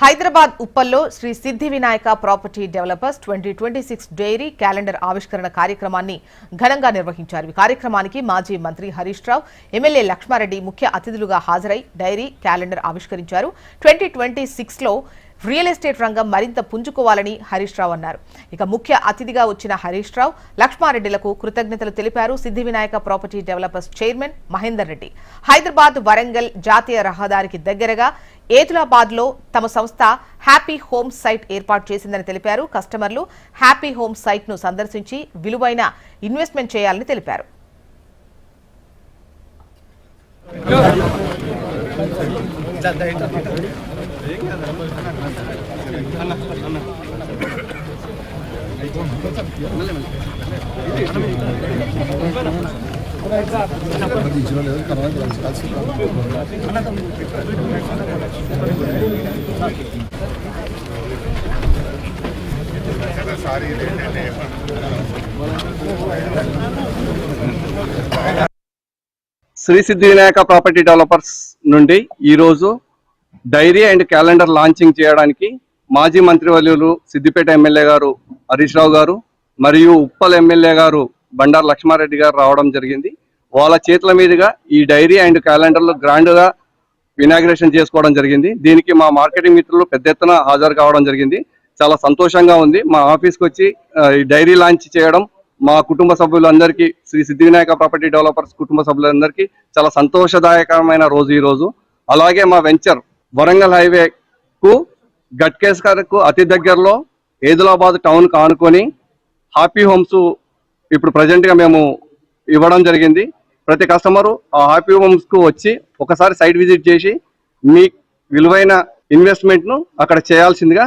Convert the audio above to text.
హైదరాబాద్ ఉప్పల్లో Shri Siddhi Vinayaka property developers 2026 diary calendar ఆవిష్కరణ కార్యక్రమాన్ని ఘనంగా నిర్వహించారు. ఈ కార్యక్రమానికి మాజీ మంత్రి హరీష్ రావు, ఎమ్మెల్యే లక్ష్మారెడ్డి ముఖ్య అతిథులుగా హాజరై డైరీ క్యాలెండర్ ఆవిష్కరించారు. 2026 లో రియల్ ఎస్టేట్ రంగం మరింత పుంజుకోవాలని హరీష్ రావు అన్నారు. ఇక ముఖ్య అతిథిగా వచ్చిన హరీష్ రావు, లక్ష్మారెడ్డిలకు కృతజ్ఞతలు తెలిపారు. సిద్ధి Vinayaka property developers chairman Mahender Reddy Hyderabad Warangal జాతీయ రహదారికి దగ్గరగా ఏతులాబాద్ లో తమ సంస్థ హ్యాపీ హోమ్ సైట్ ఏర్పాటు చేసిందని తెలిపారు. కస్టమర్లు హ్యాపీ హోమ్ సైట్ ను సందర్శించి విలువైన ఇన్వెస్ట్మెంట్ చేయాలని తెలిపారు. శ్రీ సిద్ధి వినాయక ప్రాపర్టీ డెవలపర్స్ నుండి ఈరోజు డైరీ అండ్ క్యాలెండర్ లాంచింగ్ చేయడానికి మాజీ మంత్రివర్యులు సిద్దిపేట ఎమ్మెల్యే గారు హరీష్ రావు గారు మరియు ఉప్పల్ ఎమ్మెల్యే గారు బండారు లక్ష్మారెడ్డి గారు రావడం జరిగింది. వాళ్ళ చేతుల మీదుగా ఈ డైరీ అండ్ క్యాలెండర్లు గ్రాండ్గా ఇనాగ్రేషన్ చేసుకోవడం జరిగింది. దీనికి మా మార్కెటింగ్ మిత్రులు పెద్ద ఎత్తున హాజరు కావడం జరిగింది. చాలా సంతోషంగా ఉంది. మా ఆఫీస్కి వచ్చి ఈ డైరీ లాంచ్ చేయడం మా కుటుంబ సభ్యులందరికీ, శ్రీ సిద్ధి వినాయక ప్రాపర్టీ డెవలపర్స్ కుటుంబ సభ్యులందరికీ చాలా సంతోషదాయకమైన రోజు ఈ రోజు. అలాగే మా వెంచర్ వరంగల్ హైవేకు గట్కేసర్కు అతి దగ్గరలో ఏదులాబాద్ టౌన్ ఆనుకొని హ్యాపీ హోమ్స్ ఇప్పుడు ప్రజెంట్గా మేము ఇవ్వడం జరిగింది. ప్రతి కస్టమరు ఆ హ్యాపీ హోమ్స్కు వచ్చి ఒకసారి సైట్ విజిట్ చేసి మీ విలువైన ఇన్వెస్ట్మెంట్ను అక్కడ చేయాల్సిందిగా